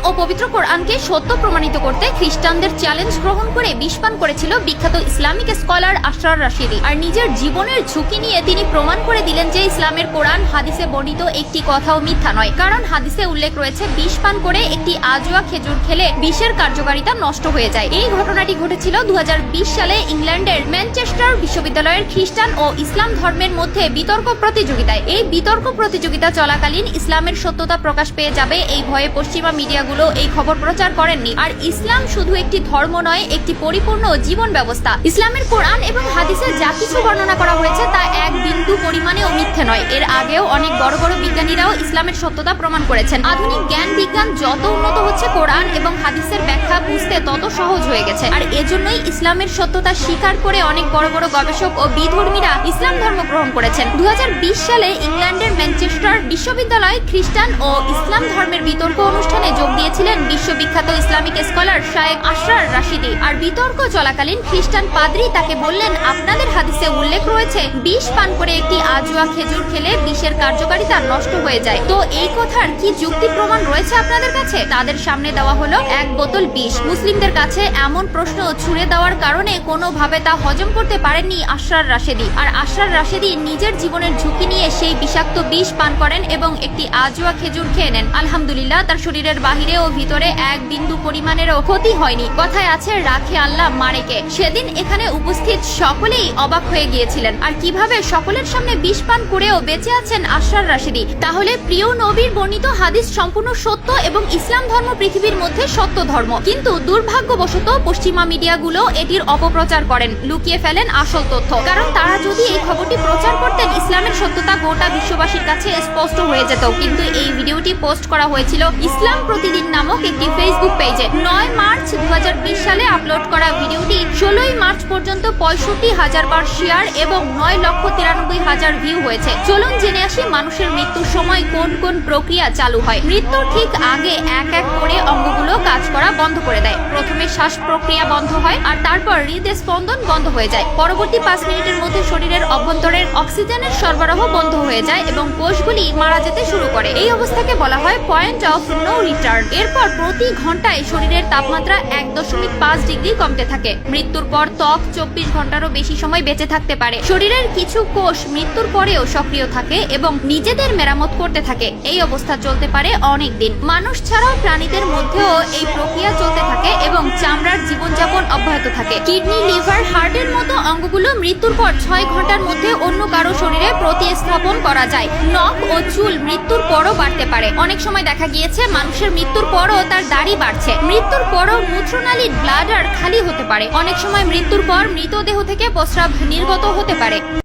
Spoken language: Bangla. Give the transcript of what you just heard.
ও পবিত্র কোরআনকে সত্য প্রমাণিত করতে খ্রিস্টানদের চ্যালেঞ্জ গ্রহণ করে বিষ পান করেছিল বিখ্যাত ইসলামিক স্কলার আশরার রাশিদি। আর নিজের জীবনের ঝুঁকি নিয়ে তিনি প্রমাণ করে দিলেন যে ইসলামের কোরআন হাদিসে বর্ণিত একটি কথাও মিথ্যা নয়, কারণ হাদিসে উল্লেখ রয়েছে বিষ পান করে একটি আজোয়া খেজুর খেলে বিষের কার্যকারিতা নষ্ট হয়ে যায়। এই ঘটনাটি ঘটেছিল 2020 সালে ইংল্যান্ডের ম্যানচেস্টার বিশ্ববিদ্যালয়ের খ্রিস্টান ও ইসলাম ধর্মের মধ্যে বিতর্ক প্রতিযোগিতায়। এই বিতর্ক প্রতিযোগিতা চলাকালীন ইসলামের সত্যতা প্রকাশ পেয়ে যাবে এই ভয়ে পশ্চিমা মিডিয়াগুলো এই খবর প্রচার করেননি। আর ইসলাম শুধু একটি ধর্ম নয়, একটি পরিপূর্ণ জীবন ব্যবস্থা। ইসলামের কোরআন এবং হাদিসে যা কিছু বর্ণনা করা হয়েছে তা এক বিন্দু পরিমাণেও মিথ্যে নয়। এর আগেও অনেক বড় বড় বিজ্ঞানীরাও ইসলামের সত্যতা প্রমাণ করেছেন। আধুনিক জ্ঞান বিজ্ঞান যত উন্নত হচ্ছে, কোরআন এবং হাদিসের ব্যাখ্যা বুঝতে তত সহজ হয়ে গেছে। আর এজন্যই ইসলামের সত্যতা স্বীকার করে অনেক বড় বড় গবেষক ও বিধর্মীরা ইসলাম ধর্ম গ্রহণ করেছেন। 2020 সালে ইংল্যান্ডের ম্যানচেস্টার বিশ্ববিদ্যালয় খ্রিস্টান ও ইসলাম ধর্মের বিতর্ক অনুষ্ঠানে যোগ দিয়েছিলেন বিশ্ববিখ্যাত ইসলামিক স্কলার শায়েখ আশরার রাশিদি। আর বিতর্ক চলাকালীন খ্রিস্টান পাদ্রী তাকে বললেন, আপনাদের হাদিসে উল্লেখ রয়েছে বিষ পান করে একটি আজোয়া খেজুর খেলে বিষের কার্যকারিতা নষ্ট হয়ে যায়, তো এই কথার কি যুক্তি প্রমাণ রয়েছে আপনাদের কাছে? তাদের সামনে দেওয়া হলো এক বোতল বিষ। মুসলিমদের কাছে এমন প্রশ্ন ছুড়ে দেওয়ার কারণে কোনোভাবে তা হজম করতে পারেননি আশরার রাশিদি। আর আশরার রাশিদি নিজের জীবনের ঝুঁকি নিয়ে সেই বিষাক্ত বিষ পান করেন এবং একটি আজোয়া খেজুর খেয়ে নেন। আলহামদুলিল্লাহ, তার শরীরের বাহিরে ও ভিতরে এক বিন্দু পরিমাণেরও ক্ষতি হয়নি। কথায় আছে, রাখে আল্লাহ মারেকে। সেদিন এখানে উপস্থিত সকলেই অবাক হয়ে গিয়েছিলেন। আর কিভাবে সকলের সামনে বিষ পান করেও বেঁচে আছেন আশরার রাশিদি। তাহলে প্রিয় নবীর বর্ণিত হাদিস সম্পূর্ণ সত্য এবং ইসলাম ধর্ম পৃথিবীর মধ্যে সত্য ধর্ম, কিন্তু দুর্ভাগ্যবশত পশ্চিমা মিডিয়াগুলো এটির অপপ্রচার করেন, লুকিয়ে ফেলেন আসল তথ্য। কারণ তারা যদি এই খবরটি প্রচার করতেন, ইসলামের সত্যতা গোটা বিশ্ববাসীর কাছে স্পষ্ট হয়ে যেত। কিন্তু এই ভিডিওটি পোস্ট করা হয়েছিল ইসলাম প্রতিদিন নামক একটি ফেসবুক পেজে। 9 মার্চ 2020 সালে আপলোড করা ভিডিওটি 16 মার্চ পর্যন্ত 65,000 বার শেয়ার এবং 9,93,000 ভিউ হয়েছে। চলুন জেনে আসি মানুষের মৃত্যুর সময় কোন কোন প্রক্রিয়া চালু হয়। মৃত্যুর ঠিক আগে এক এক করে অঙ্গগুলো কাজ করা বন্ধ করে দেয়। প্রথমে শ্বাস প্রক্রিয়া বন্ধ হয়, আর তারপর হৃদয় স্পন্দন বন্ধ হয়ে যায়। পরবর্তী 5 মিনিটের মধ্যে শরীরের অভ্যন্তরের অক্সিজেনের সরবরাহ বন্ধ হয়ে যায় এবং কোষগুলি মারা যেতে শুরু করে। এই অবস্থাকে বলা হয় পয়েন্ট অফ নো রিটার্ন। এরপর প্রতি ঘন্টায় শরীরের তাপমাত্রা 1.5 ডিগ্রি কমতে থাকে। মৃত্যুর পর ত্বক 24 ঘন্টারও বেশি সময় বেঁচে থাকতে পারে। শরীরের কিছু কোষ মৃত্যুর পরেও সক্রিয় থাকে এবং নিজেদের মেরামত করতে থাকে। এই অবস্থা চলতে পারে অনেক দিন। মানুষ ছাড়াও প্রাণীদের মধ্যেও এই প্রক্রিয়া চলতে থাকে এবং চামড়ার জীবনযাপন অব্যাহত থাকে। কিডনি, লিভার, হার্টের মতো অঙ্গগুলো মৃত্যুর পর 6 ঘন্টার মধ্যে অন্য কারো শরীরে প্রতিস্থাপন করা যায়। নখ ও চুল মৃত্যুর পরও বাড়তে পারে। অনেক সময় দেখা গিয়েছে মানুষের মৃত্যুর পরও তার দাড়ি বাড়ছে। মৃত্যুর পরও মূত্রনালীর ব্লাডার খালি হতে পারে। অনেক সময় মৃত্যুর পর মৃতদেহ থেকে প্রস্রাব নির্গত হতে পারে।